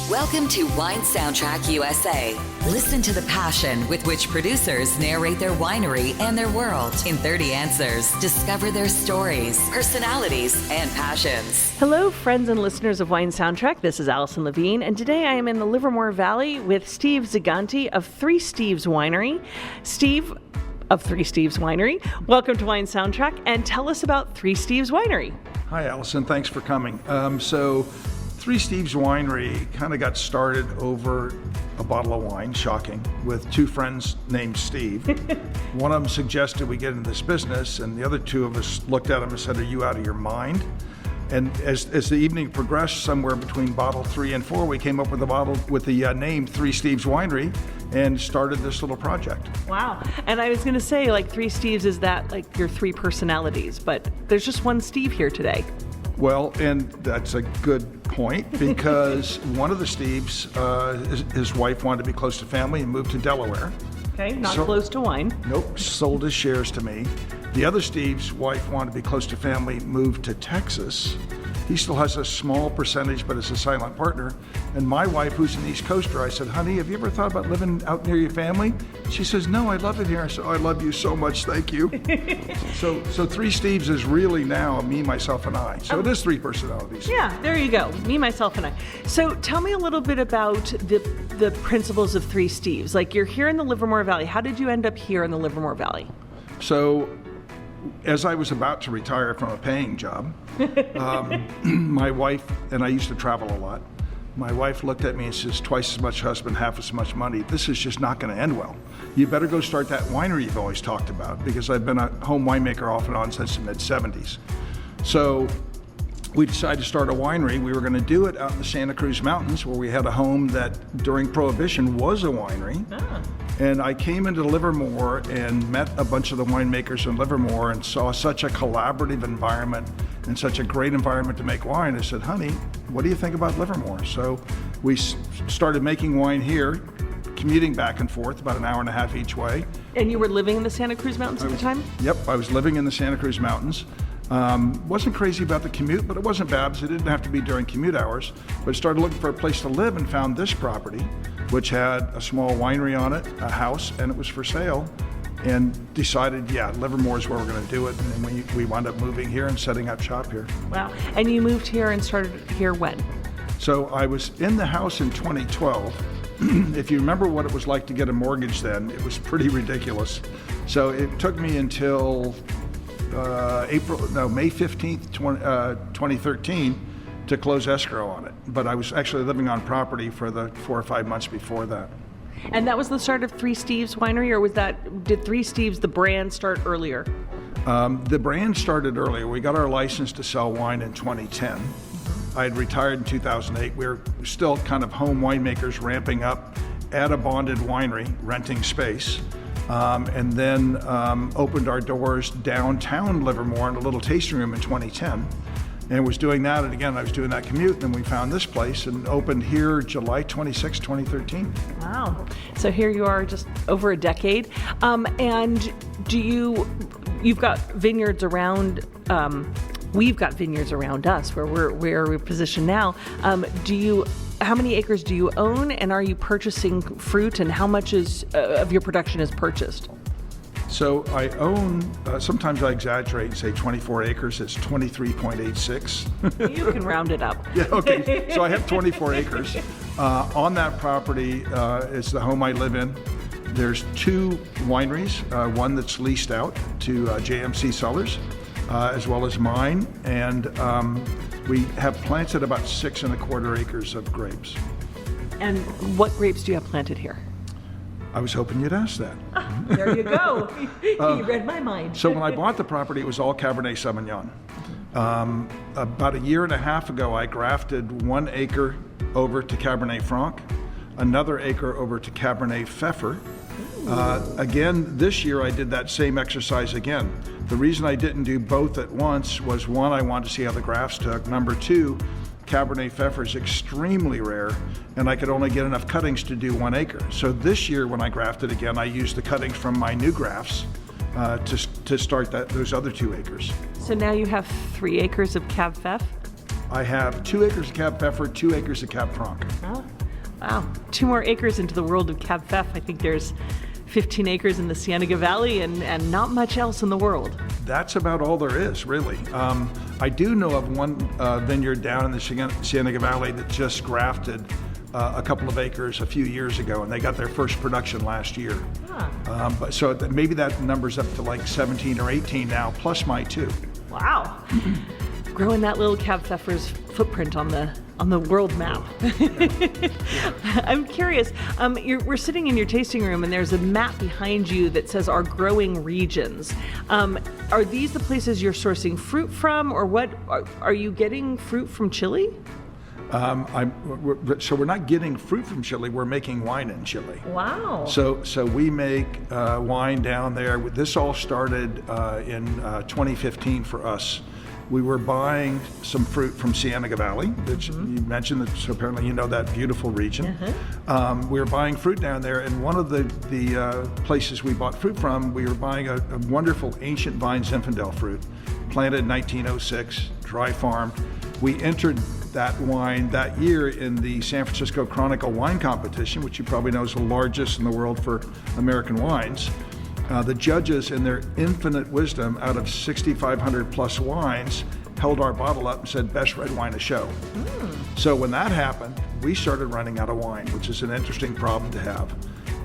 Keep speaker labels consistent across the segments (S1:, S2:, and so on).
S1: Welcome to Wine Soundtrack USA. Listen to the passion with which producers narrate their winery and their world in 30 answers. Discover their stories, personalities, and passions.
S2: Hello, friends and listeners of Wine Soundtrack. This is Allison Levine, and today I am in the Livermore Valley with Steves Ziganti of Three Steves Winery. Steve of Three Steves Winery, welcome to Wine Soundtrack, and tell us about Three Steves Winery.
S3: Hi, Allison. Thanks for coming. Three Steves Winery kind of got started over a bottle of wine, shocking, with two friends named Steve. One of them suggested we get into this business, and the other two of us looked at him and said, "Are you out of your mind?" And as the evening progressed, somewhere between bottle 3 and 4, we came up with the name Three Steves Winery and started this little project.
S2: Wow. And I was going to say, like, Three Steves, is that like your three personalities? But there's just one Steve here today.
S3: Well, and that's a good point, because one of the Steves, his wife wanted to be close to family and moved to Delaware.
S2: Okay, not close to wine.
S3: Nope, sold his shares to me. The other Steve's wife wanted to be close to family, moved to Texas. He still has a small percentage, but is a silent partner. And my wife, who's an East Coaster, I said, "Honey, have you ever thought about living out near your family?" She says, "No, I love it here." I said, "Oh, I love you so much, thank you." So Three Steves is really now me, myself, and I. So it is three personalities.
S2: Yeah, there you go. Me, myself, and I. So tell me a little bit about the principles of Three Steves. Like, you're here in the Livermore Valley. How did you end up here in the Livermore Valley?
S3: So, as I was about to retire from a paying job, my wife, and I used to travel a lot, my wife looked at me and says, "Twice as much husband, half as much money. This is just not going to end well. You better go start that winery you've always talked about," because I've been a home winemaker off and on since the mid-'70s. So we decided to start a winery. We were going to do it out in the Santa Cruz Mountains, where we had a home that during Prohibition was a winery. And I came into Livermore and met a bunch of the winemakers in Livermore and saw such a collaborative environment and such a great environment to make wine. I said, "Honey, what do you think about Livermore?" So we started making wine here, commuting back and forth about an hour and a half each way.
S2: And you were living in the Santa Cruz Mountains at the time?
S3: Yep, I was living in the Santa Cruz Mountains. Wasn't crazy about the commute, but it wasn't bad, because it didn't have to be during commute hours. But started looking for a place to live and found this property, which had a small winery on it, a house, and it was for sale. And decided, Livermore is where we're going to do it. And then we wound up moving here and setting up shop here.
S2: Wow. And you moved here and started here when?
S3: So I was in the house in 2012. If you remember what it was like to get a mortgage then, it was pretty ridiculous. So it took me until May 15th, 2013 to close escrow on it. But I was actually living on property for the 4 or 5 months before that.
S2: And that was the start of Three Steves Winery, or did Three Steves, the brand, start earlier?
S3: The brand started earlier. We got our license to sell wine in 2010. I had retired in 2008. We were still kind of home winemakers, ramping up at a bonded winery, renting space. And then opened our doors downtown Livermore in a little tasting room in 2010, and was doing that. And again, I was doing that commute, and we found this place and opened here July 26, 2013.
S2: Wow. So here you are, just over a decade. And you've got vineyards around, we've got vineyards around us where we're positioned now. How many acres do you own, and are you purchasing fruit, and how much of your production is purchased?
S3: So I own, sometimes I exaggerate and say 24 acres. It's 23.86.
S2: You can round it up.
S3: Yeah, okay. So I have 24 acres. On that property is the home I live in. There's 2 wineries, one that's leased out to JMC Cellars, as well as mine. And we have planted about 6¼ acres of grapes.
S2: And what grapes do you have planted here?
S3: I was hoping you'd ask that.
S2: There you go. You read my mind.
S3: So when I bought the property, it was all Cabernet Sauvignon. About a year and a half ago, I grafted 1 acre over to Cabernet Franc, another acre over to Cabernet Pfeffer. Again, this year I did that same exercise again. The reason I didn't do both at once was, 1, I wanted to see how the grafts took. Number 2, Cabernet Pfeffer is extremely rare, and I could only get enough cuttings to do 1 acre. So this year when I grafted again, I used the cuttings from my new grafts to start those other 2 acres.
S2: So now you have 3 acres of Cab Pfeff?
S3: I have 2 acres of Cab Pfeffer, 2 acres of Cab Franc.
S2: Oh, Wow. 2 more acres into the world of Cab Fef. I think there's 15 acres in the Cienega Valley and not much else in the world.
S3: That's about all there is, really. I do know of one vineyard down in the Cienega Valley that just grafted a couple of acres a few years ago, and they got their first production last year. But so maybe that number's up to like 17 or 18 now, plus my 2.
S2: Wow. Growing that little Cab Pfeffer's footprint on the world map. I'm curious, we're sitting in your tasting room and there's a map behind you that says our growing regions. Are these the places you're sourcing fruit from, or what? Are you getting fruit from Chile?
S3: So we're not getting fruit from Chile, we're making wine in Chile.
S2: Wow.
S3: So we make wine down there. This all started in 2015 for us. We were buying some fruit from Cienega Valley, which you mentioned, that, so apparently you know that beautiful region. We were buying fruit down there, and one of the places we bought fruit from, we were buying a wonderful ancient vine Zinfandel fruit, planted in 1906, dry farmed. We entered that wine that year in the San Francisco Chronicle Wine Competition, which you probably know is the largest in the world for American wines. The judges, in their infinite wisdom, out of 6,500 plus wines, held our bottle up and said, best red wine to show. So when that happened, we started running out of wine, which is an interesting problem to have.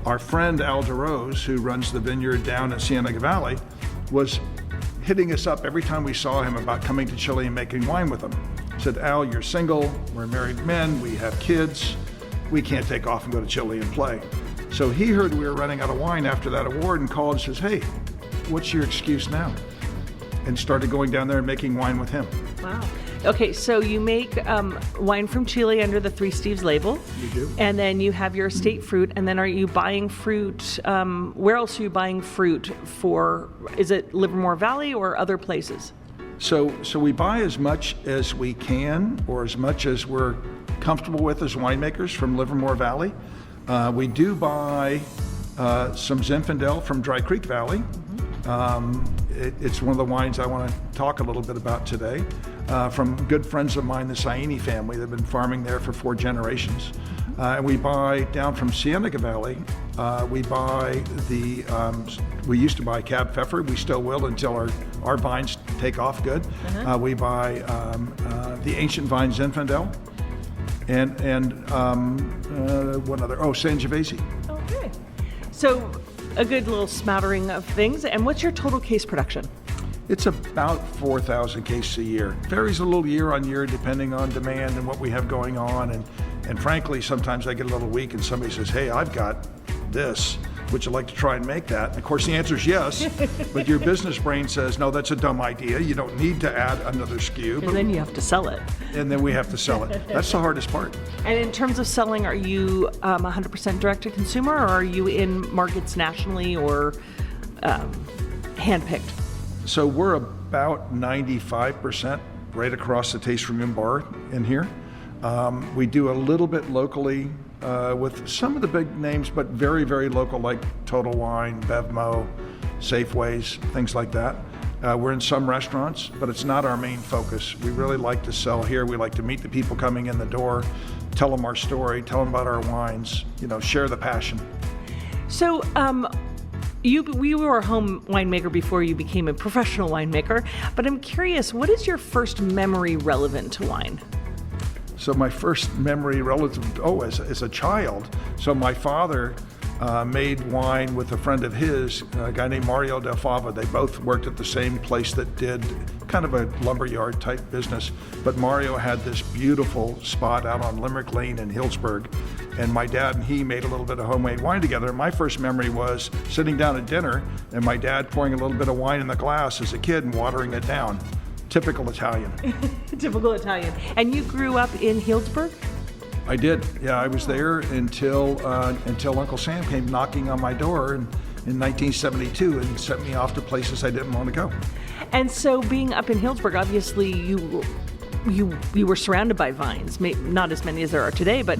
S3: Our friend Al DeRose, who runs the vineyard down in Cienega Valley, was hitting us up every time we saw him about coming to Chile and making wine with him. Said, Al, you're single, we're married men, we have kids, we can't take off and go to Chile and play. So he heard we were running out of wine after that award and called and says, hey, what's your excuse now? And started going down there and making wine with him.
S2: Wow. Okay, so you make wine from Chile under the Three Steves label.
S3: We do.
S2: And then you have your estate fruit, and then are you buying fruit, where else are you buying fruit for? Is it Livermore Valley or other places?
S3: So we buy as much as we can, or as much as we're comfortable with as winemakers from Livermore Valley. We do buy some Zinfandel from Dry Creek Valley. It's one of the wines I want to talk a little bit about today, from good friends of mine, the Saini family. They've been farming there for 4 generations. And we buy down from Cienega Valley, we used to buy Cab Pfeffer, we still will until our vines take off good. We buy the ancient vine Zinfandel, and one other, Sangiovese.
S2: Okay. So a good little smattering of things. And what's your total case production?
S3: It's about 4,000 cases a year. Varies a little year on year depending on demand and what we have going on. And frankly, sometimes I get a little weak and somebody says, hey, I've got this. Would you like to try and make that? And of course, the answer is yes, but your business brain says, no, that's a dumb idea. You don't need to add another SKU.
S2: And then you have to sell it.
S3: And then we have to sell it. That's the hardest part.
S2: And in terms of selling, are you 100% direct to consumer, or are you in markets nationally or handpicked?
S3: So we're about 95% right across the tasting room bar in here. We do a little bit locally with some of the big names, but very, very local, like Total Wine, Bevmo, Safeways, things like that. We're in some restaurants, but it's not our main focus. We really like to sell here. We like to meet the people coming in the door, tell them our story, tell them about our wines, share the passion.
S2: So, you were a home winemaker before you became a professional winemaker, but I'm curious, what is your first memory relevant to wine?
S3: So my first memory relative, as a child, so my father made wine with a friend of his, a guy named Mario Del Fava. They both worked at the same place that did kind of a lumberyard type business, but Mario had this beautiful spot out on Limerick Lane in Hillsburg, and my dad and he made a little bit of homemade wine together. My first memory was sitting down at dinner and my dad pouring a little bit of wine in the glass as a kid and watering it down. Typical Italian.
S2: Typical Italian. And you grew up in Healdsburg?
S3: I did. Yeah, I was there until Uncle Sam came knocking on my door in 1972 and sent me off to places I didn't want to go.
S2: And so being up in Healdsburg, obviously you were surrounded by vines, not as many as there are today, but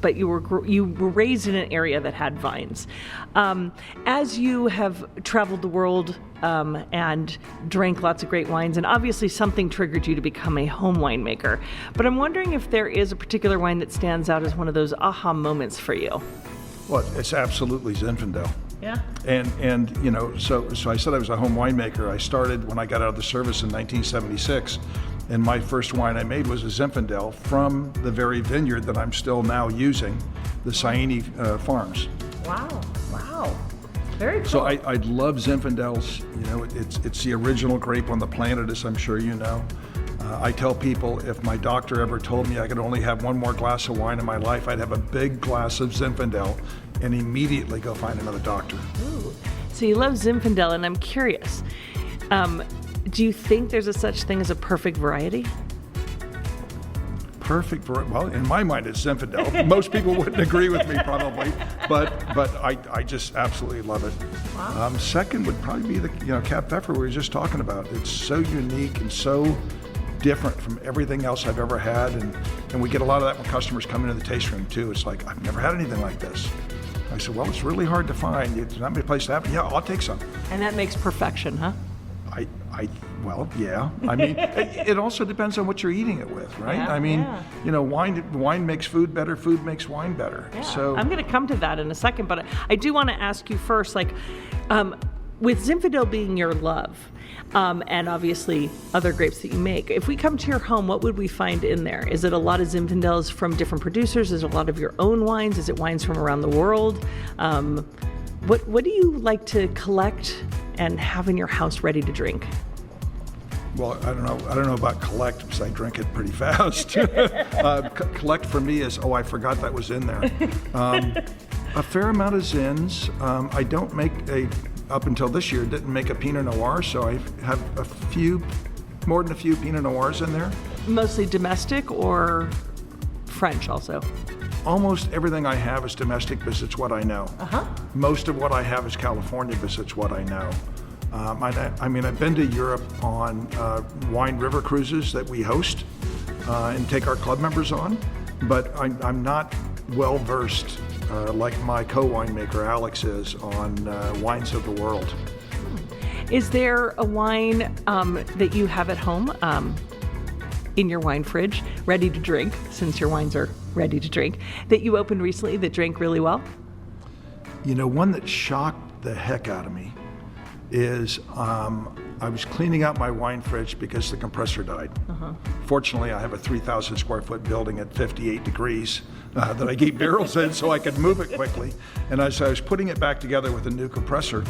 S2: but you were raised in an area that had vines. As you have traveled the world and drank lots of great wines, and obviously something triggered you to become a home winemaker, but I'm wondering if there is a particular wine that stands out as one of those aha moments for you.
S3: Well, it's absolutely Zinfandel.
S2: Yeah.
S3: And you know, so I said I was a home winemaker. I started when I got out of the service in 1976, and my first wine I made was a Zinfandel from the very vineyard that I'm still now using, the Saini Farms.
S2: Wow. Very cool.
S3: So I love Zinfandels. You know, it's the original grape on the planet, as I'm sure you know. I tell people if my doctor ever told me I could only have one more glass of wine in my life, I'd have a big glass of Zinfandel and immediately go find another doctor.
S2: Ooh. So you love Zinfandel, and I'm curious, do you think there's a such thing as a perfect variety?
S3: Well, in my mind, it's Zinfandel. Most people wouldn't agree with me probably, but I just absolutely love it.
S2: Wow.
S3: Second would probably be the Cab Pfeffer we were just talking about. It's so unique and so different from everything else I've ever had, and we get a lot of that when customers come into the taste room too. It's like, I've never had anything like this. I said, well, it's really hard to find. There's not many places to have it. Yeah, I'll take some.
S2: And that makes perfection, huh?
S3: Well, yeah. I mean, it also depends on what you're eating it with, right?
S2: Yeah,
S3: I mean,
S2: yeah.
S3: Wine makes food better, food makes wine better.
S2: Yeah.
S3: So
S2: I'm going to come to that in a second, but I do want to ask you first, with Zinfandel being your love, and obviously other grapes that you make, if we come to your home, what would we find in there? Is it a lot of Zinfandels from different producers? Is it a lot of your own wines? Is it wines from around the world? What do you like to collect and have in your house ready to drink?
S3: Well, I don't know about collect, because I drink it pretty fast. Collect for me is, I forgot that was in there. A fair amount of Zins. I don't make up until this year, didn't make a Pinot Noir, so I have more than a few Pinot Noirs in there.
S2: Mostly domestic or French also?
S3: Almost everything I have is domestic because it's what I know.
S2: Uh-huh.
S3: Most of what I have is California because it's what I know. I've been to Europe on wine river cruises that we host and take our club members on, but I'm not well versed like my co-winemaker Alex is on wines of the world.
S2: Is there a wine that you have at home in your wine fridge, ready to drink, since your wines are ready to drink, that you opened recently that drank really well?
S3: You know, one that shocked the heck out of me is I was cleaning out my wine fridge because the compressor died. Uh-huh. Fortunately, I have a 3,000 square foot building at 58 degrees that I keep barrels in so I could move it quickly. And as I was putting it back together with a new compressor,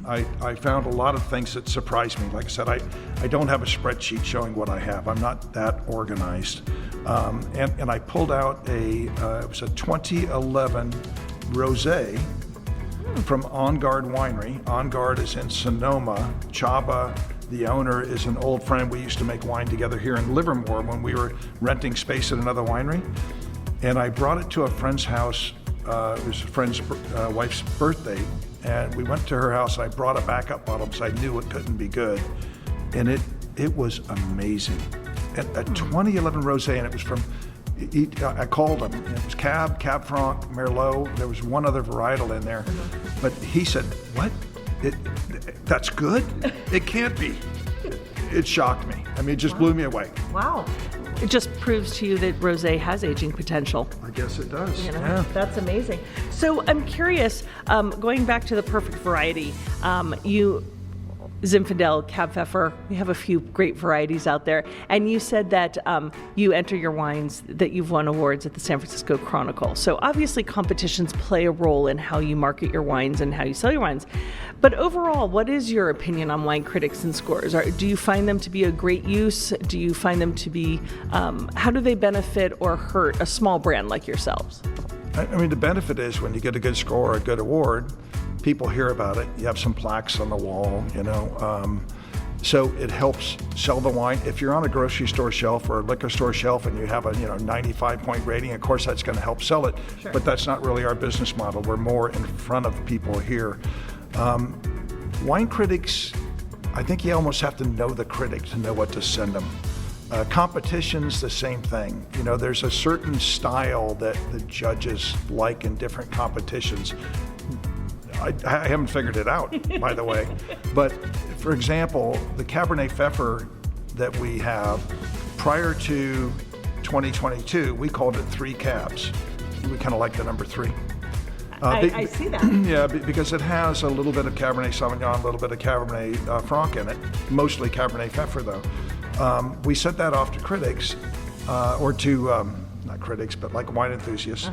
S3: I found a lot of things that surprised me. Like I said, I don't have a spreadsheet showing what I have. I'm not that organized. And I pulled out it was a 2011 rosé from On Guard Winery. On Guard is in Sonoma. Chaba, the owner, is an old friend. We used to make wine together here in Livermore when we were renting space at another winery. And I brought it to a friend's house. It was a friend's wife's birthday. And we went to her house, and I brought a backup bottle because I knew it couldn't be good. And it was amazing. A 2011 rosé, and it was from, I called him. It was Cab Franc, Merlot. There was one other varietal in there. But he said, what? That's good? It can't be. It shocked me. I mean, it just blew me away.
S2: Wow. It just proves to you that rosé has aging potential.
S3: I guess it does.
S2: Yeah. That's amazing. So I'm curious, going back to the perfect variety, Zinfandel, Cab Pfeffer, we have a few great varieties out there. And you said that you enter your wines, that you've won awards at the San Francisco Chronicle. So obviously competitions play a role in how you market your wines and how you sell your wines. But overall, what is your opinion on wine critics and scores? Do you find them to be a great use? Do you find them to be, how do they benefit or hurt a small brand like yourselves?
S3: I mean, the benefit is when you get a good score or a good award, people hear about it. You have some plaques on the wall, so it helps sell the wine. If you're on a grocery store shelf or a liquor store shelf and you have a 95-point rating, of course that's going to help sell it. Sure. But that's not really our business model. We're more in front of people here. Wine critics, I think you almost have to know the critic to know what to send them. Competition's the same thing. You know, there's a certain style that the judges like in different competitions. I haven't figured it out, by the way. But for example, the Cabernet Pfeffer that we have, prior to 2022, we called it 3 cabs. We kind of like the number 3.
S2: I see that.
S3: Yeah, because it has a little bit of Cabernet Sauvignon, a little bit of Cabernet Franc in it, mostly Cabernet Pfeffer though. We sent that off to critics, or to, not critics, but like wine enthusiasts,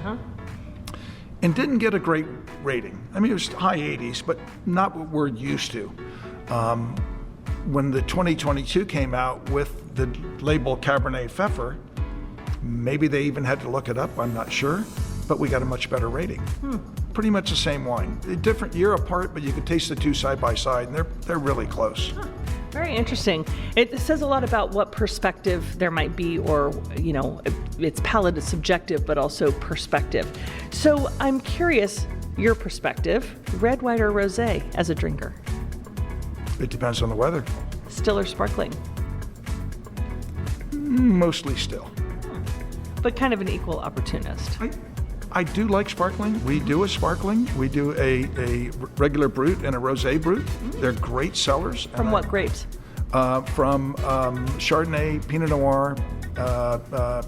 S3: and didn't get a great rating. I mean, it was high 80s, but not what we're used to. When the 2022 came out with the label Cabernet Pfeffer, maybe they even had to look it up, I'm not sure, but we got a much better rating. Pretty much the same wine. A different year apart, but you could taste the two side by side, and they're really close.
S2: Very interesting. It says a lot about what perspective there might be, or, you know, its palate is subjective, but also perspective. So I'm curious, your perspective, red, white, or rosé as a drinker?
S3: It depends on the weather.
S2: Still or sparkling?
S3: Mostly still.
S2: But kind of an equal opportunist.
S3: I do like sparkling. We do a sparkling. We do a regular brut and a rosé brut. They're great sellers.
S2: From what grapes?
S3: From Chardonnay, Pinot Noir,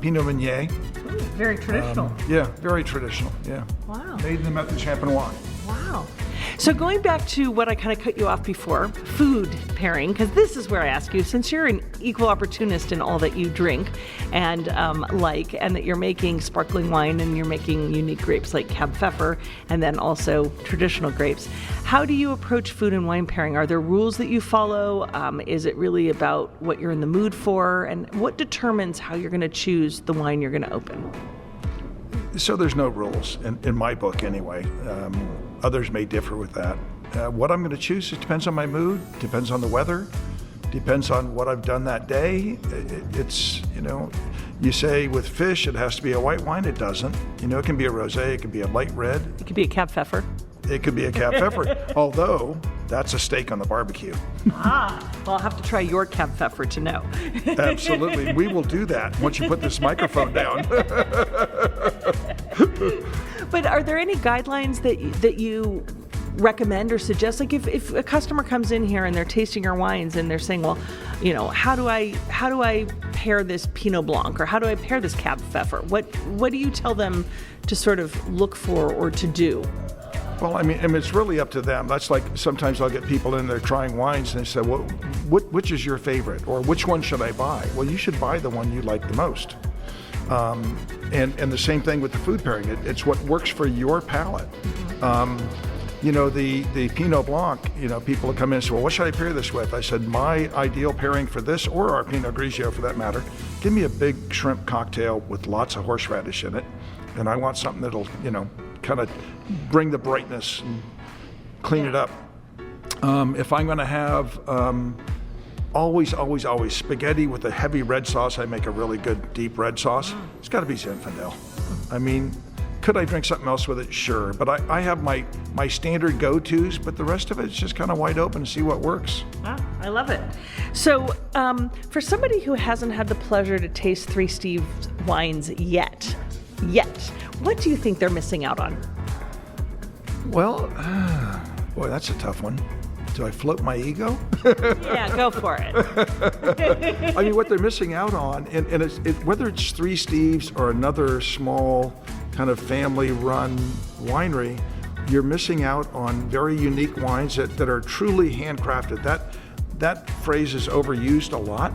S3: Pinot Meunier.
S2: Ooh, very traditional.
S3: Yeah, very traditional. Yeah.
S2: Wow.
S3: Made in the Method Champenois.
S2: Wow. So going back to what I kind of cut you off before, food pairing, because this is where I ask you, since you're an equal opportunist in all that you drink and and that you're making sparkling wine and you're making unique grapes like Cab Pfeffer and then also traditional grapes, how do you approach food and wine pairing? Are there rules that you follow? Is it really about what you're in the mood for? And what determines how you're going to choose the wine you're going to open?
S3: So there's no rules, in my book anyway. Others may differ with that. What I'm going to choose, it depends on my mood, depends on the weather, depends on what I've done that day. It's, you know, you say with fish it has to be a white wine, it doesn't. You know, it can be a rosé, it can be a light red.
S2: It could be a Cab Pfeffer.
S3: It could be a Cab Pfeffer, although that's a steak on the barbecue.
S2: Well, I'll have to try your Cab Pfeffer to know.
S3: Absolutely, we will do that once you put this microphone down.
S2: But are there any guidelines that you recommend or suggest? Like if a customer comes in here and they're tasting your wines and they're saying, well, you know, how do I pair this Pinot Blanc, or how do I pair this Cab Pfeffer? What do you tell them to sort of look for or to do?
S3: Well, I mean, it's really up to them. That's like sometimes I'll get people in there trying wines and they say, well, which is your favorite, or which one should I buy? Well, you should buy the one you like the most. And the same thing with the food pairing. It's what works for your palate. You know, the Pinot Blanc, you know, people will come in and say, well, what should I pair this with? I said, my ideal pairing for this, or our Pinot Grigio for that matter, give me a big shrimp cocktail with lots of horseradish in it. And I want something that'll, you know, kind of bring the brightness and clean it up. If I'm going to have always spaghetti with a heavy red sauce, I make a really good deep red sauce. It's got to be Zinfandel. I mean, could I drink something else with it? Sure. But I have my standard go-tos, but the rest of it's just kind of wide open to see what works.
S2: Wow, I love it. So for somebody who hasn't had the pleasure to taste 3 Steves wines yet, what do you think they're missing out on?
S3: Well, boy, that's a tough one. Do I float my ego?
S2: Yeah, go for it.
S3: I mean, what they're missing out on, and whether it's 3 Steves or another small kind of family-run winery, you're missing out on very unique wines that are truly handcrafted. That phrase is overused a lot,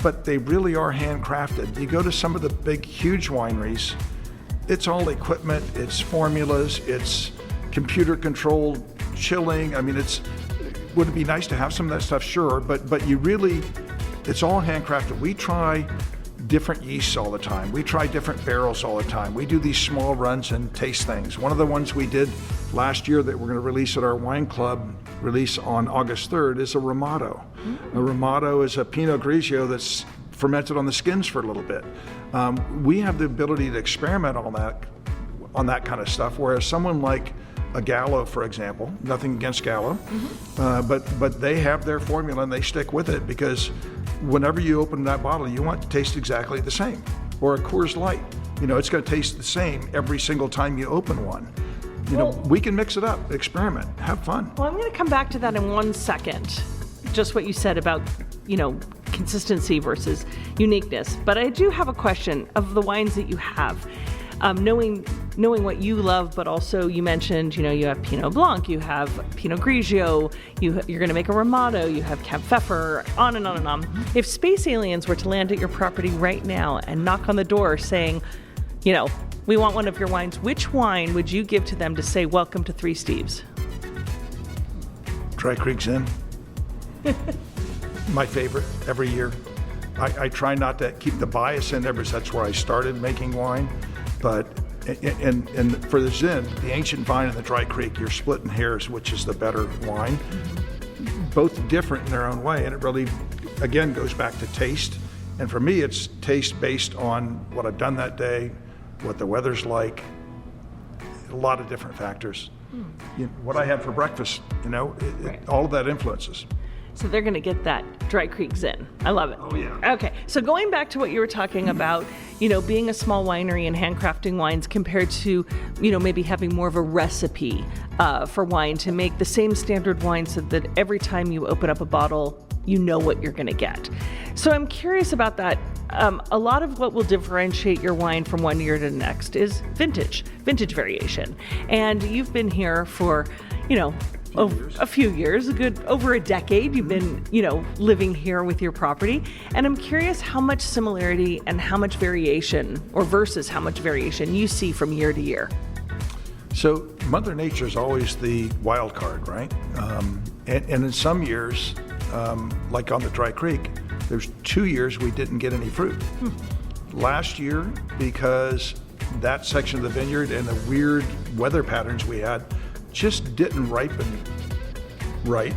S3: but they really are handcrafted. You go to some of the big, huge wineries, it's all equipment, it's formulas, it's computer-controlled chilling. I mean, would it be nice to have some of that stuff? Sure, but you really, it's all handcrafted. We try different yeasts all the time. We try different barrels all the time. We do these small runs and taste things. One of the ones we did last year that we're going to release at our wine club, release on August 3rd, is a Ramato. A Ramato is a Pinot Grigio that's fermented on the skins for a little bit. We have the ability to experiment on that kind of stuff, whereas someone like a Gallo, for example. Nothing against Gallo, but they have their formula and they stick with it because whenever you open that bottle, you want it to taste exactly the same. Or a Coors Light, it's going to taste the same every single time you open one. We can mix it up, experiment, have fun.
S2: Well, I'm going to come back to that in 1 second. Just what you said about, consistency versus uniqueness. But I do have a question of the wines that you have. Knowing what you love, but also you mentioned, you have Pinot Blanc, you have Pinot Grigio, you're going to make a Ramato, you have Cab Pfeffer, on and on and on. If space aliens were to land at your property right now and knock on the door saying, we want one of your wines, which wine would you give to them to say, welcome to Three Steves?
S3: Dry Creek Zin. My favorite every year. I try not to keep the bias in there because that's where I started making wine. But and for the Zin, the ancient vine and the Dry Creek, you're splitting hairs, which is the better wine. Both different in their own way, and it really, again, goes back to taste. And for me, it's taste based on what I've done that day, what the weather's like, a lot of different factors. What I had for breakfast, all of that influences.
S2: So they're going to get that Dry Creek Zin. I love it.
S3: Oh, yeah.
S2: Okay, so going back to what you were talking about, being a small winery and handcrafting wines compared to, maybe having more of a recipe for wine to make the same standard wine so that every time you open up a bottle, you know what you're going to get. So I'm curious about that. A lot of what will differentiate your wine from one year to the next is vintage variation. And you've been here for, a few years, over a decade. You've been, living here with your property. And I'm curious how much similarity and how much variation, or versus how much variation you see from year to year.
S3: So Mother Nature is always the wild card, right? And in some years, like on the Dry Creek, there's 2 years we didn't get any fruit. Last year, because that section of the vineyard and the weird weather patterns we had just didn't ripen right.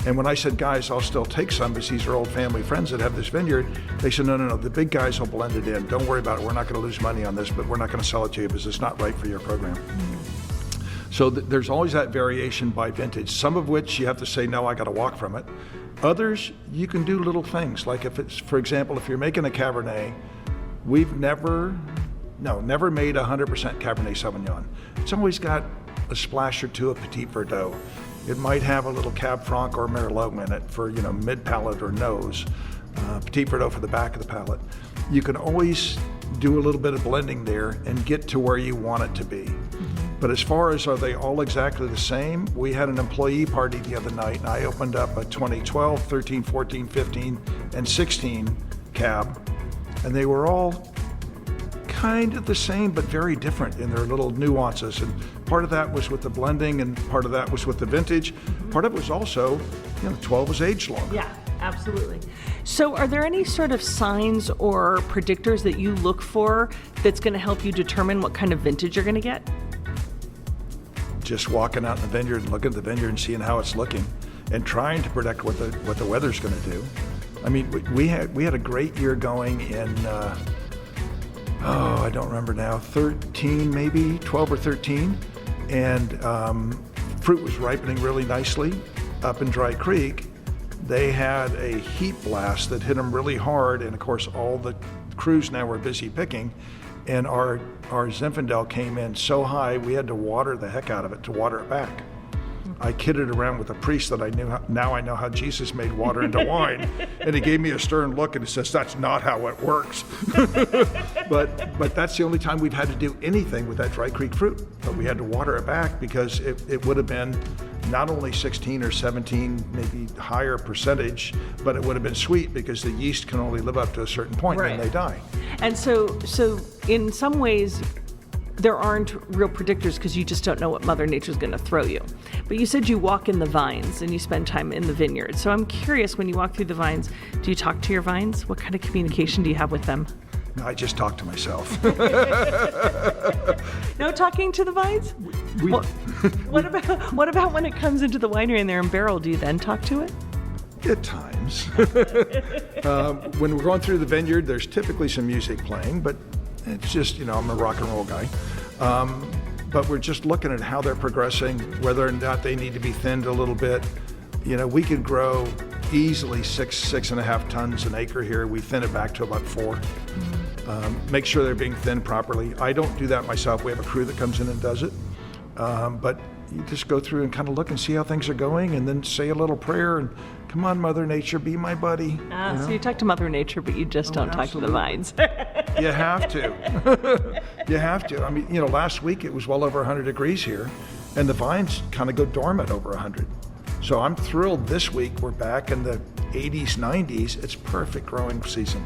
S3: And when I said, guys, I'll still take some because these are old family friends that have this vineyard, they said, no, the big guys will blend it in. Don't worry about it. We're not going to lose money on this, but we're not going to sell it to you because it's not right for your program. So there's always that variation by vintage, some of which you have to say, no, I got to walk from it. Others, you can do little things. Like if it's, for example, if you're making a Cabernet, we've never made 100% Cabernet Sauvignon. It's always got a splash or two of Petit Verdot. It might have a little Cab Franc or Merlot in it for, mid-palate or nose. Petit Verdot for the back of the palate. You can always do a little bit of blending there and get to where you want it to be. But as far as are they all exactly the same, we had an employee party the other night and I opened up a 2012, 13, 14, 15, and 16 cab, and they were all kind of the same but very different in their little nuances. And part of that was with the blending and part of that was with the vintage. Part of it was also, 12 was aged longer.
S2: Yeah, absolutely. So are there any sort of signs or predictors that you look for that's going to help you determine what kind of vintage you're going to get?
S3: Just walking out in the vineyard and looking at the vineyard and seeing how it's looking and trying to predict what the weather's going to do. I mean, we had a great year going in, I don't remember now, 13 maybe, 12 or 13. And fruit was ripening really nicely up in Dry Creek. They had a heat blast that hit them really hard. And of course, all the crews now were busy picking. And our Zinfandel came in so high, we had to water the heck out of it to water it back. I kidded around with a priest that I know how Jesus made water into wine. And he gave me a stern look and he says, that's not how it works. but that's the only time we've had to do anything with that Dry Creek fruit. But we had to water it back because it would have been not only 16 or 17, maybe higher percentage, but it would have been sweet because the yeast can only live up to a certain point and then they die.
S2: And so in some ways, there aren't real predictors because you just don't know what Mother Nature's going to throw you. But you said you walk in the vines and you spend time in the vineyard. So I'm curious, when you walk through the vines, do you talk to your vines? What kind of communication do you have with them?
S3: No, I just talk to myself.
S2: No talking to the vines? What about when it comes into the winery and they're in barrel? Do you then talk to it?
S3: At times. When we're going through the vineyard, there's typically some music playing, but it's just, I'm a rock and roll guy. but we're just looking at how they're progressing, whether or not they need to be thinned a little bit. You know, we could grow easily 6.5 tons an acre here. We thin it back to about 4. Make sure they're being thinned properly. I don't do that myself. We have a crew that comes in and does it. But you just go through and kind of look and see how things are going, and then say a little prayer and, come on, Mother Nature, be my buddy.
S2: So you talk to Mother Nature, but you just don't talk to the vines.
S3: You have to. You have to. I mean, you know, last week it was well over 100 degrees here, and the vines kind of go dormant over 100. So I'm thrilled this week we're back in the 80s, 90s. It's perfect growing season.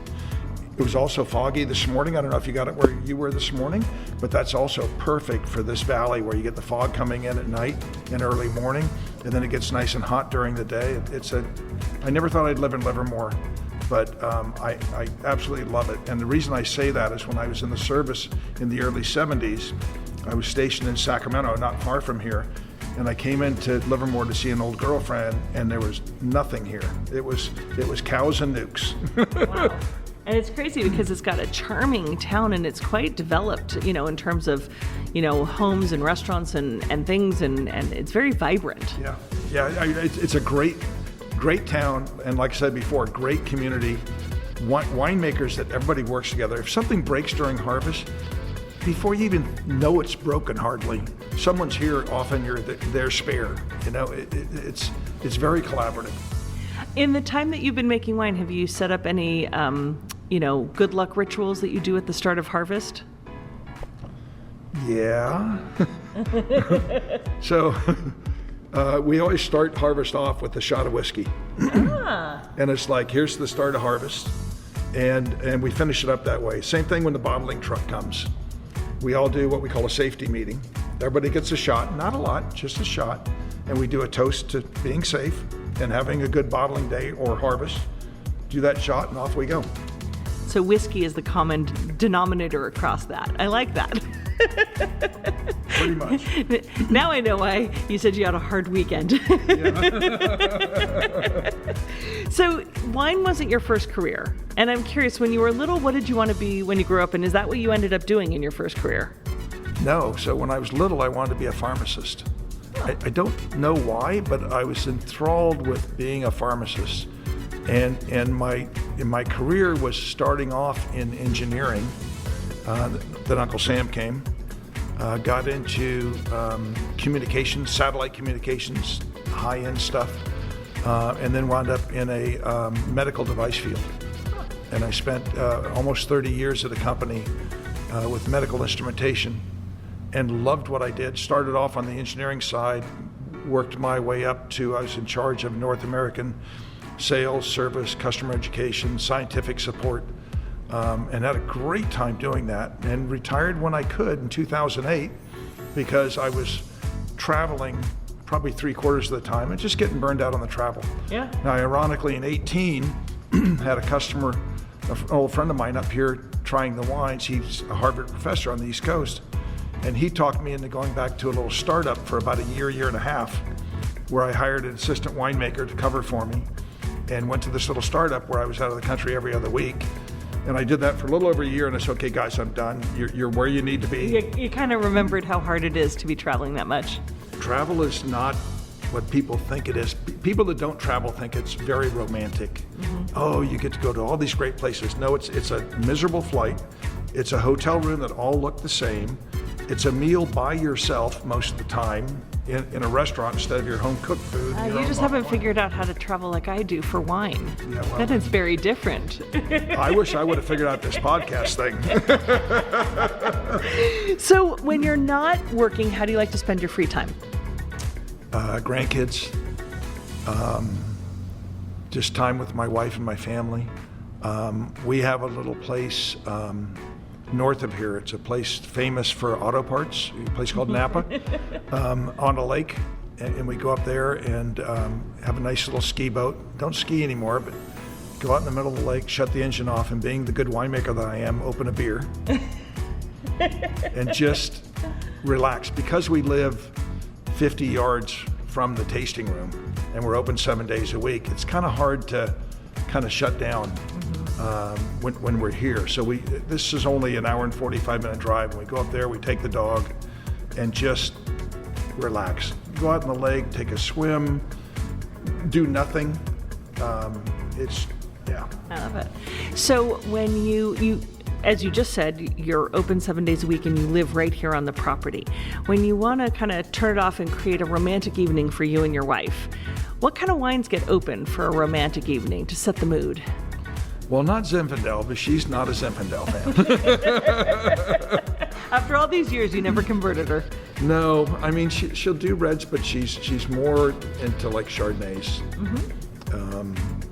S3: It was also foggy this morning. I don't know if you got it where you were this morning, but that's also perfect for this valley where you get the fog coming in at night and early morning, and then it gets nice and hot during the day. I never thought I'd live in Livermore, but I absolutely love it. And the reason I say that is when I was in the service in the early 70s, I was stationed in Sacramento, not far from here, and I came into Livermore to see an old girlfriend, and there was nothing here. It was cows and nukes.
S2: Wow. And it's crazy because it's got a charming town, and it's quite developed, you know, in terms of, you know, homes and restaurants and things, and it's very vibrant.
S3: Yeah, it's a great town, and like I said before, great community. Winemakers that everybody works together. If something breaks during harvest, before you even know it's broken hardly, someone's here, often you're their spare. You know, it's very collaborative.
S2: In the time that you've been making wine, have you set up any, you know, good luck rituals that you do at the start of harvest?
S3: Yeah. So we always start harvest off with a shot of whiskey. And it's like, here's the start of harvest. And we finish it up that way. Same thing when the bottling truck comes. We all do what we call a safety meeting. Everybody gets a shot, not a lot, just a shot. And we do a toast to being safe and having a good bottling day or harvest. Do that shot and off we go.
S2: So whiskey is the common denominator across that. I like that.
S3: Pretty much.
S2: Now I know why you said you had a hard weekend. So wine wasn't your first career. And I'm curious, when you were little, what did you want to be when you grew up? And is that what you ended up doing in your first career?
S3: No. So when I was little, I wanted to be a pharmacist. I don't know why, but I was enthralled with being a pharmacist. And my career was starting off in engineering. Then Uncle Sam came, got into communications, satellite communications, high-end stuff, and then wound up in a medical device field. And I spent almost 30 years at a company with medical instrumentation and loved what I did. Started off on the engineering side, worked my way up to, I was in charge of North American sales, service, customer education, scientific support, and had a great time doing that, and retired when I could in 2008 because I was traveling probably 3/4 of the time and just getting burned out on the travel.
S2: Yeah.
S3: Now, ironically, in 18, had a customer, an old friend of mine up here trying the wines. He's a Harvard professor on the East Coast, and he talked me into going back to a little startup for about a year and a half, where I hired an assistant winemaker to cover for me, and went to this little startup where I was out of the country every other week. And I did that for a little over a year, and I said, okay, guys, I'm done. You're where you need to be.
S2: You kind of remembered how hard it is to be traveling that much.
S3: Travel is not what people think it is. People that don't travel think it's very romantic. Mm-hmm. Oh, you get to go to all these great places. No, it's a miserable flight. It's a hotel room that all look the same. It's a meal by yourself most of the time in a restaurant instead of your home cooked food.
S2: You just haven't figured out how to travel like I do for wine.
S3: Yeah, well,
S2: that is very different.
S3: I wish I would have figured out this podcast thing.
S2: So when you're not working, how do you like to spend your free time?
S3: Grandkids, just time with my wife and my family. We have a little place north of here. It's a place famous for auto parts, a place called Napa, on a lake. And we go up there and have a nice little ski boat. Don't ski anymore, but go out in the middle of the lake, shut the engine off, and being the good winemaker that I am, open a beer. And just relax. Because we live 50 yards from the tasting room and we're open 7 days a week, it's kind of hard to kind of shut down when we're here. So this is only an hour and 45-minute drive. When we go up there, we take the dog, and just relax. Go out in the lake, take a swim, do nothing.
S2: I love it. So when you, as you just said, you're open 7 days a week and you live right here on the property. When you want to kind of turn it off and create a romantic evening for you and your wife, what kind of wines get open for a romantic evening to set the mood?
S3: Well, not Zinfandel, but she's not a Zinfandel fan.
S2: After all these years, you never converted her.
S3: No, I mean, she'll do reds, but she's more into like Chardonnays.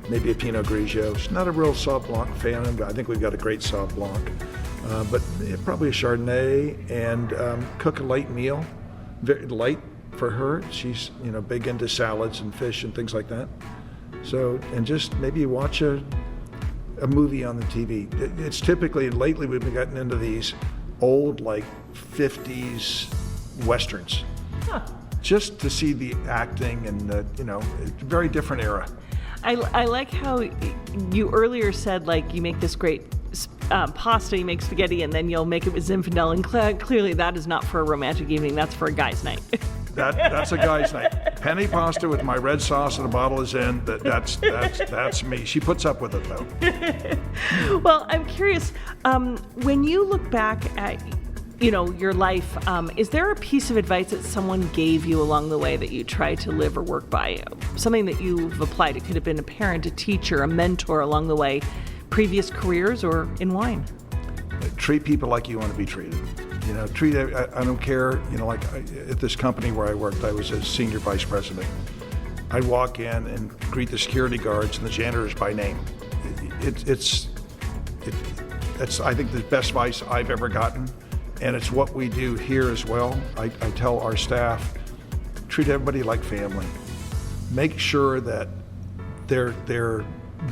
S3: Maybe a Pinot Grigio. She's not a real Sauv Blanc fan, but I think we've got a great Sauv Blanc. But probably a Chardonnay, and cook a light meal, very light for her. She's big into salads and fish and things like that. So, and just maybe watch a movie on the TV. It's typically, lately we've been getting into these old like 50s Westerns. Huh. Just to see the acting and very different era.
S2: I like how you earlier said, like, you make this great pasta, you make spaghetti, and then you'll make it with Zinfandel, and clearly that is not for a romantic evening, that's for a guy's night.
S3: That's a guy's night. Penny pasta with my red sauce and a bottle of Zin, that's me. She puts up with it, though.
S2: Well, I'm curious, when you look back at your life, is there a piece of advice that someone gave you along the way that you try to live or work by? Something that you've applied? It could have been a parent, a teacher, a mentor along the way, previous careers, or in wine.
S3: Treat people like you want to be treated. I don't care, like at this company where I worked, I was a senior vice president. I'd walk in and greet the security guards and the janitors by name. It's I think, the best advice I've ever gotten. And it's what we do here as well. I tell our staff, treat everybody like family. Make sure that their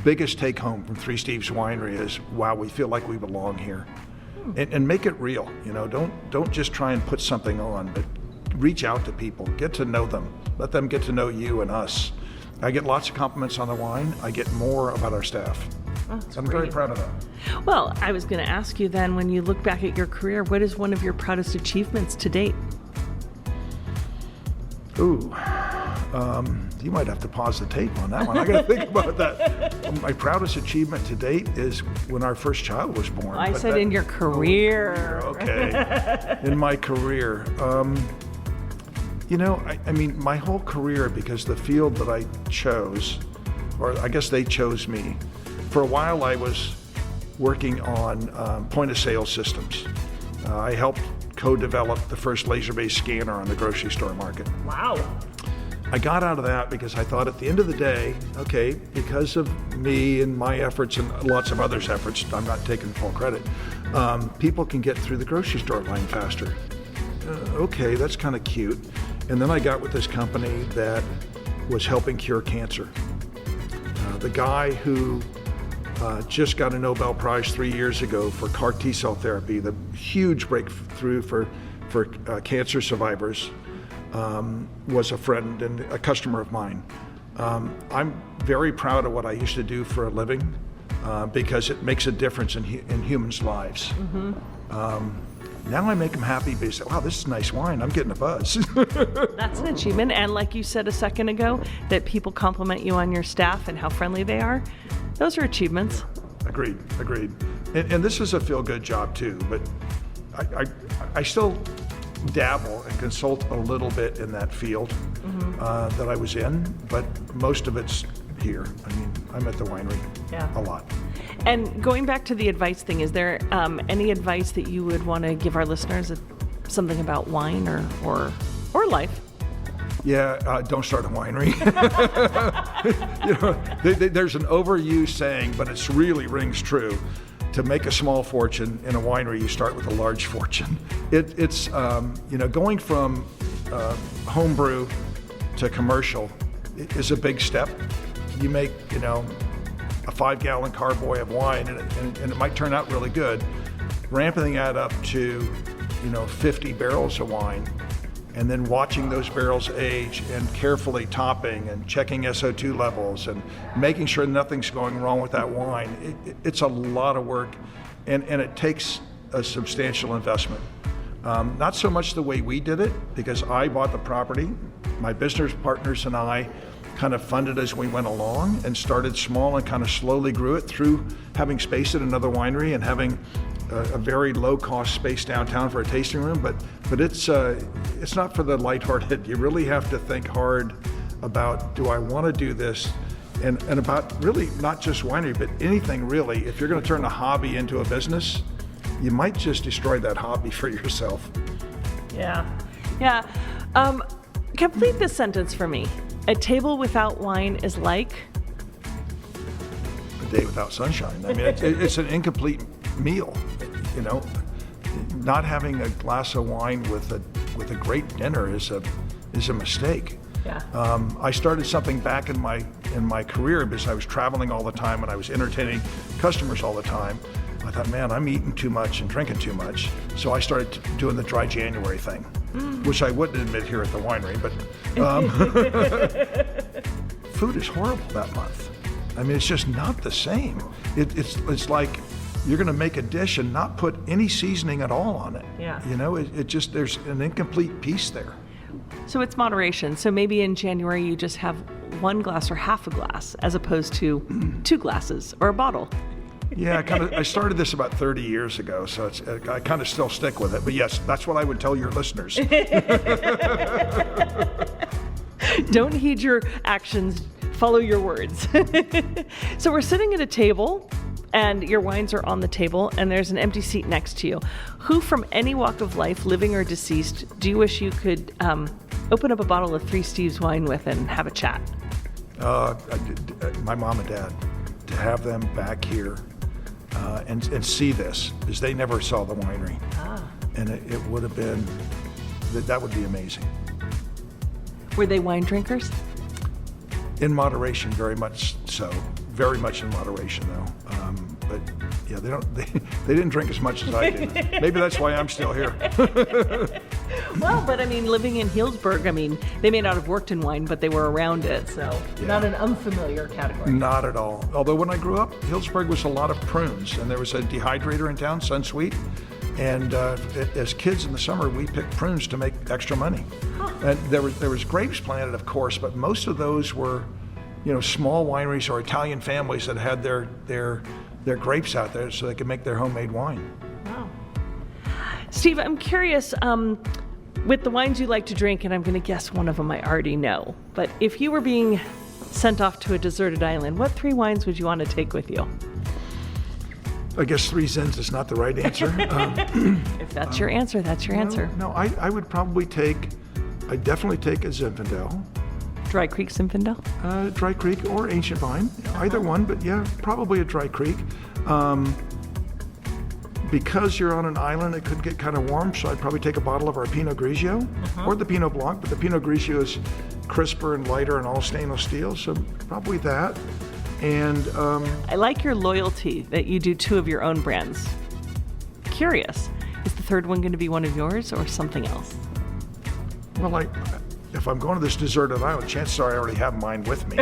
S3: biggest take home from Three Steves Winery is, wow, we feel like we belong here. And make it real. Don't just try and put something on, but reach out to people, get to know them, let them get to know you and us. I get lots of compliments on the wine. I get more about our staff. I'm very proud of that.
S2: Well, I was going to ask you then, when you look back at your career, what is one of your proudest achievements to date?
S3: Ooh, you might have to pause the tape on that one. I got to think about that. My proudest achievement to date is when our first child was born.
S2: I said in your career.
S3: Okay, in my career. I mean, my whole career, because the field that I chose, or I guess they chose me. For a while, I was working on point-of-sale systems. I helped co-develop the first laser-based scanner on the grocery store market.
S2: Wow.
S3: I got out of that because I thought at the end of the day, okay, because of me and my efforts and lots of others' efforts, I'm not taking full credit, people can get through the grocery store line faster. Okay, that's kind of cute. And then I got with this company that was helping cure cancer. The guy who just got a Nobel Prize 3 years ago for CAR T-cell therapy, the huge breakthrough for cancer survivors, was a friend and a customer of mine. I'm very proud of what I used to do for a living because it makes a difference in humans' lives. Mm-hmm. Now I make them happy because, wow, this is nice wine. I'm getting a buzz.
S2: That's an achievement. And like you said a second ago, that people compliment you on your staff and how friendly they are. Those are achievements.
S3: Agreed. And this is a feel-good job too, but I still dabble and consult a little bit in that field that I was in, but most of it's here. I mean, I'm at the winery a lot.
S2: And going back to the advice thing, is there any advice that you would want to give our listeners, something about wine or life?
S3: Yeah, don't start a winery. There's an overused saying, but it really rings true. To make a small fortune in a winery, you start with a large fortune. It's going from homebrew to commercial is a big step. You make a 5-gallon carboy of wine, and it might turn out really good. Ramping that up to 50 barrels of wine, and then watching those barrels age and carefully topping and checking SO2 levels and making sure nothing's going wrong with that wine. It's a lot of work, and it takes a substantial investment. Not so much the way we did it, because I bought the property. My business partners and I kind of funded as we went along and started small and kind of slowly grew it through having space at another winery and having a very low-cost space downtown for a tasting room. But it's not for the lighthearted. You really have to think hard about, do I want to do this? And about really not just winery, but anything really. If you're going to turn a hobby into a business, you might just destroy that hobby for yourself.
S2: Yeah. Complete this sentence for me. A table without wine is like?
S3: A day without sunshine. I mean, it's an incomplete meal. You know, not having a glass of wine with a great dinner is a mistake.
S2: Yeah.
S3: I started something back in my career because I was traveling all the time and I was entertaining customers all the time. I thought, man, I'm eating too much and drinking too much. So I started doing the dry January thing, which I wouldn't admit here at the winery, but food is horrible that month. I mean, it's just not the same. It's like you're going to make a dish and not put any seasoning at all on it.
S2: Yeah.
S3: You know, it just, there's an incomplete piece there.
S2: So it's moderation. So maybe in January you just have one glass or half a glass as opposed to 2 glasses or a bottle.
S3: Yeah, I started this about 30 years ago, so I kind of still stick with it. But yes, that's what I would tell your listeners.
S2: Don't heed your actions, follow your words. So we're sitting at a table, and your wines are on the table, and there's an empty seat next to you. Who from any walk of life, living or deceased, do you wish you could open up a bottle of Three Steves wine with and have a chat?
S3: My mom and dad, to have them back here and see this, because they never saw the winery. And it would have been, that would be amazing.
S2: Were they wine drinkers?
S3: In moderation, very much so. Very much in moderation, though. But yeah, they didn't drink as much as I did. Maybe that's why I'm still here.
S2: Well, but I mean, living in Healdsburg, I mean, they may not have worked in wine, but they were around it, so not an unfamiliar category.
S3: Not at all. Although when I grew up, Healdsburg was a lot of prunes, and there was a dehydrator in town, Sunsweet, and as kids in the summer, we picked prunes to make extra money. And there was grapes planted, of course, but most of those were, you know, small wineries or Italian families that had their grapes out there so they could make their homemade wine.
S2: Wow. Steve, I'm curious, with the wines you like to drink, and I'm going to guess one of them I already know, but if you were being sent off to a deserted island, what 3 wines would you want to take with you?
S3: I guess 3 Zins is not the right answer.
S2: If that's your answer, that's your answer.
S3: No, I would probably I'd definitely take a Zinfandel.
S2: Dry Creek Zinfandel?
S3: Dry Creek or Ancient Vine, either one, but yeah, probably a Dry Creek. Because you're on an island, it could get kind of warm, so I'd probably take a bottle of our Pinot Grigio or the Pinot Blanc, but the Pinot Grigio is crisper and lighter and all stainless steel, so probably that. And
S2: I like your loyalty that you do 2 of your own brands. Curious, is the 3rd one going to be one of yours or something else?
S3: Well, if I'm going to this deserted island, chances are I already have mine with me.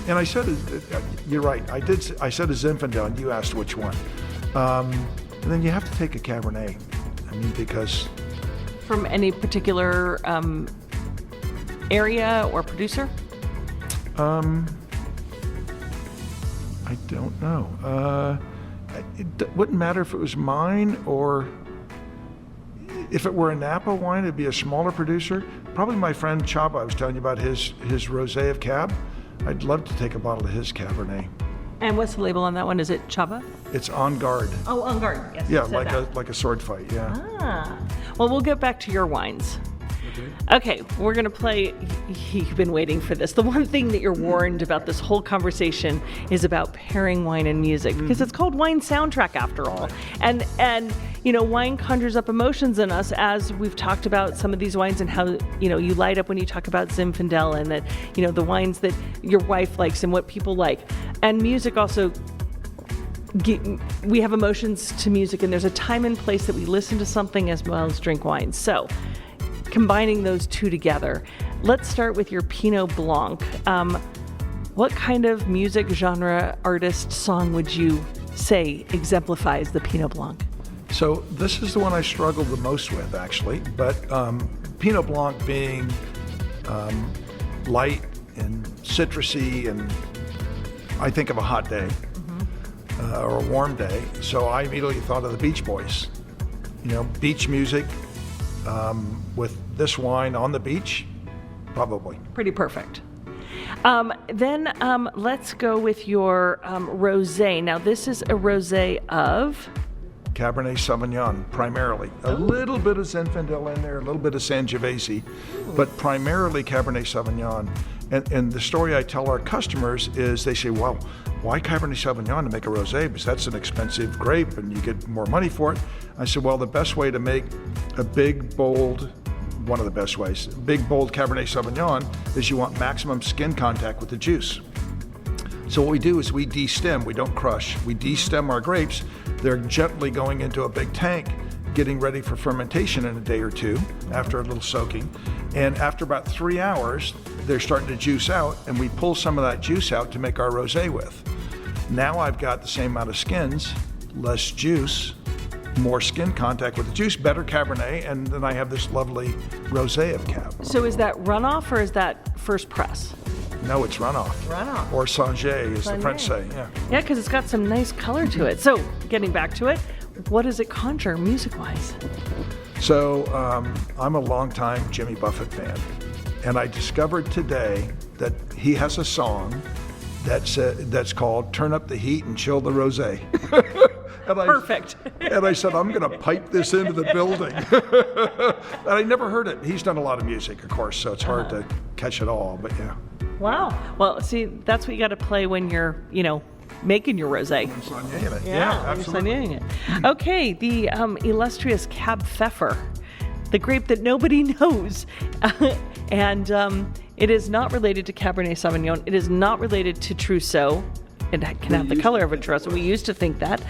S3: And I said, you're right, I said a Zinfandel, and you asked which one. And then you have to take a Cabernet. I mean, because...
S2: From any particular area or producer?
S3: I don't know. It wouldn't matter if it was mine or... If it were a Napa wine, it'd be a smaller producer. Probably my friend Chaba, I was telling you about his Rosé of Cab. I'd love to take a bottle of his Cabernet.
S2: And what's the label on that one? Is it Chaba?
S3: It's On Guard.
S2: Oh, On Guard. Yes.
S3: Yeah, like a sword fight. Yeah.
S2: Well, we'll get back to your wines. Okay, we're going to play. You've been waiting for this. The one thing that you're warned about this whole conversation is about pairing wine and music, because it's called Wine Soundtrack after all. And you know, wine conjures up emotions in us, as we've talked about some of these wines and how, you know, you light up when you talk about Zinfandel and that, you know, the wines that your wife likes and what people like. And music also, we have emotions to music, and there's a time and place that we listen to something as well as drink wine. So combining those 2 together, let's start with your Pinot Blanc. What kind of music genre, artist, song would you say exemplifies the Pinot Blanc?
S3: So this is the one I struggled the most with, actually. But Pinot Blanc being light and citrusy, and I think of a hot day or a warm day. So I immediately thought of the Beach Boys. You know, beach music with this wine on the beach, probably.
S2: Pretty perfect. Then let's go with your rosé. Now this is a rosé of
S3: Cabernet Sauvignon, primarily. A little bit of Zinfandel in there, a little bit of Sangiovese, but primarily Cabernet Sauvignon. And the story I tell our customers is they say, well, why Cabernet Sauvignon to make a rosé? Because that's an expensive grape and you get more money for it. I said, well, the best way to make a big, bold, one of the best ways, big, bold Cabernet Sauvignon is you want maximum skin contact with the juice. So what we do is we de-stem, we don't crush. We de-stem our grapes. They're gently going into a big tank, getting ready for fermentation in a day or two after a little soaking. And after about 3 hours, they're starting to juice out, and we pull some of that juice out to make our rosé with. Now I've got the same amount of skins, less juice, more skin contact with the juice, better Cabernet, and then I have this lovely rosé of Cab.
S2: So is that runoff or is that first press?
S3: No, it's runoff.
S2: Runoff.
S3: Or Sangier, as the French say, yeah.
S2: Yeah, because it's got some nice color to it. So getting back to it, what does it conjure music-wise?
S3: So I'm a longtime Jimmy Buffett fan, and I discovered today that he has a song that's called "Turn Up the Heat and Chill the Rosé."
S2: Perfect.
S3: And I said, I'm going to pipe this into the building. And I never heard it. He's done a lot of music, of course, so it's hard to catch it all, but yeah.
S2: Wow. Well, see, that's what you got to play when you're, making your rosé.
S3: Soignéing it.
S2: Yeah,
S3: absolutely.
S2: Soignéing it. Okay, the illustrious Cab Pfeffer, the grape that nobody knows. And it is not related to Cabernet Sauvignon. It is not related to Trousseau. It can have the color of a Trousseau. We used to think that.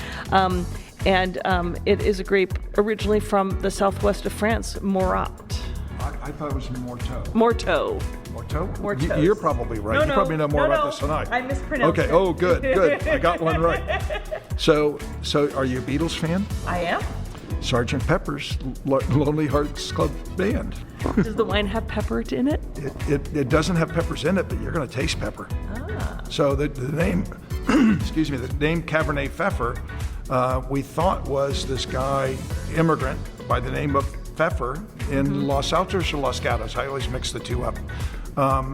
S2: And it is a grape originally from the southwest of France, Morat.
S3: I thought it was Morteau.
S2: Morteau.
S3: Morteau? You're probably right.
S2: No,
S3: You probably know more about this than I.
S2: I mispronounced
S3: Okay,
S2: it.
S3: oh, good. I got one right. So are you a Beatles fan?
S2: I am.
S3: Sgt. Pepper's Lonely Hearts Club Band.
S2: Does the wine have pepper in it?
S3: It doesn't have peppers in it, but you're going to taste pepper.
S2: Ah.
S3: So the name, excuse me, the name Cabernet Pfeffer, we thought was this guy, immigrant by the name of Pfeffer in Los Altos or Los Gatos. I always mix the two up.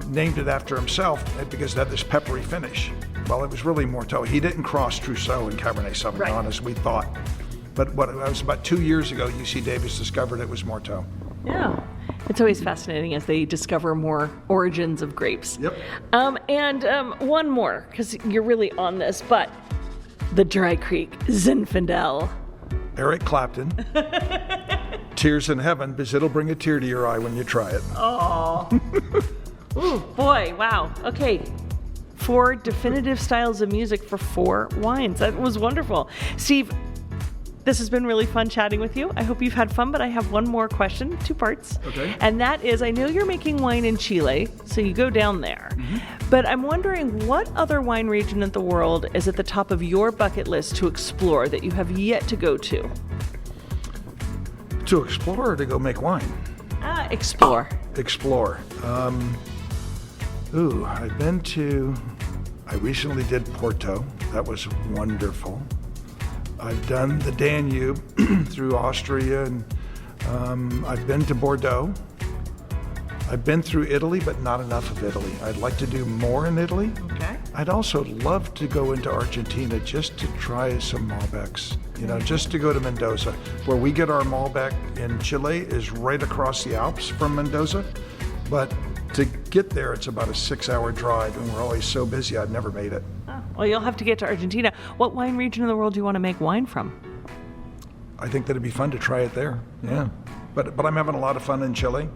S3: Named it after himself because it had this peppery finish. Well, it was really Morteau. He didn't cross Trousseau and Cabernet Sauvignon as we thought. But it was about 2 years ago, UC Davis discovered it was Morteau.
S2: Yeah. It's always fascinating as they discover more origins of grapes.
S3: Yep.
S2: And one more, because you're really on this, but the Dry Creek Zinfandel.
S3: Eric Clapton. Tears in Heaven, because it'll bring a tear to your eye when you try it.
S2: Oh. Ooh, boy, wow. Okay. 4 definitive styles of music for 4 wines. That was wonderful. Steve, this has been really fun chatting with you. I hope you've had fun, but I have one more question, 2 parts.
S3: Okay.
S2: And that is, I know you're making wine in Chile, so you go down there. Mm-hmm. But I'm wondering what other wine region in the world is at the top of your bucket list to explore that you have yet to go to?
S3: To explore or to go make wine?
S2: Explore.
S3: Explore. I recently did Porto. That was wonderful. I've done the Danube through Austria, and I've been to Bordeaux. I've been through Italy, but not enough of Italy. I'd like to do more in Italy.
S2: Okay.
S3: I'd also love to go into Argentina just to try some Malbecs, just to go to Mendoza. Where we get our Malbec in Chile is right across the Alps from Mendoza, but to get there, it's about a 6-hour drive, and we're always so busy, I've never made it.
S2: Oh, well, you'll have to get to Argentina. What wine region in the world do you want to make wine from?
S3: I think that'd be fun to try it there, yeah. But I'm having a lot of fun in Chile.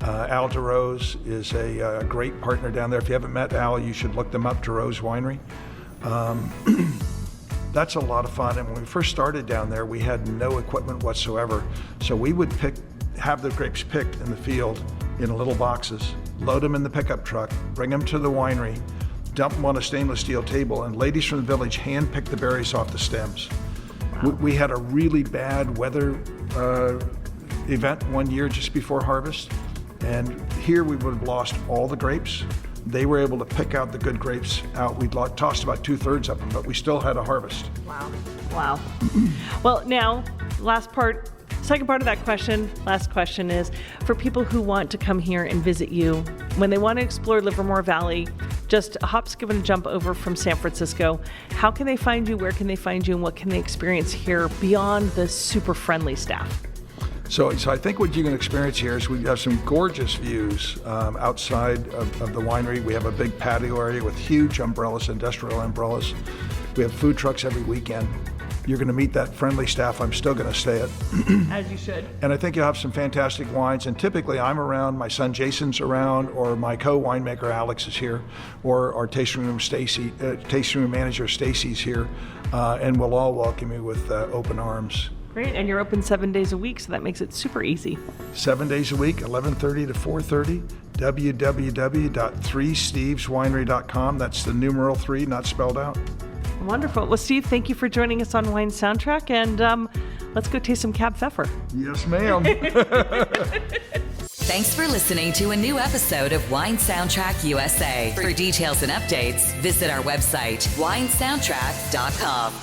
S3: Al DeRose is a great partner down there. If you haven't met Al, you should look them up, DeRose Winery. That's a lot of fun, and when we first started down there, we had no equipment whatsoever. So we would have the grapes picked in the field in little boxes, load them in the pickup truck, bring them to the winery, dump them on a stainless steel table, and ladies from the village hand pick the berries off the stems. We had a really bad weather event one year just before harvest, and here we would have lost all the grapes. They were able to pick out the good grapes out. We'd tossed about 2/3 of them, but we still had a harvest.
S2: Wow. Well, now, second part of that question, last question is, for people who want to come here and visit you, when they want to explore Livermore Valley, just a hop, skip, and a jump over from San Francisco, how can they find you, where can they find you, and what can they experience here beyond the super friendly staff?
S3: So I think what you can experience here is we have some gorgeous views outside of the winery. We have a big patio area with huge umbrellas, industrial umbrellas. We have food trucks every weekend. You're going to meet that friendly staff. I'm still going to stay at.
S2: As you should.
S3: And I think you'll have some fantastic wines. And typically I'm around, my son Jason's around, or my co-winemaker Alex is here, or our tasting room manager Stacy's here, and we'll all welcome you with open arms.
S2: Great, and you're open 7 days a week, so that makes it super easy.
S3: 7 days a week, 11:30 to 4:30. www.3steveswinery.com. That's the numeral 3, not spelled out.
S2: Wonderful. Well, Steve, thank you for joining us on Wine Soundtrack, and let's go taste some Cab Pfeffer.
S3: Yes, ma'am.
S1: Thanks for listening to a new episode of Wine Soundtrack USA. For details and updates, visit our website, winesoundtrack.com.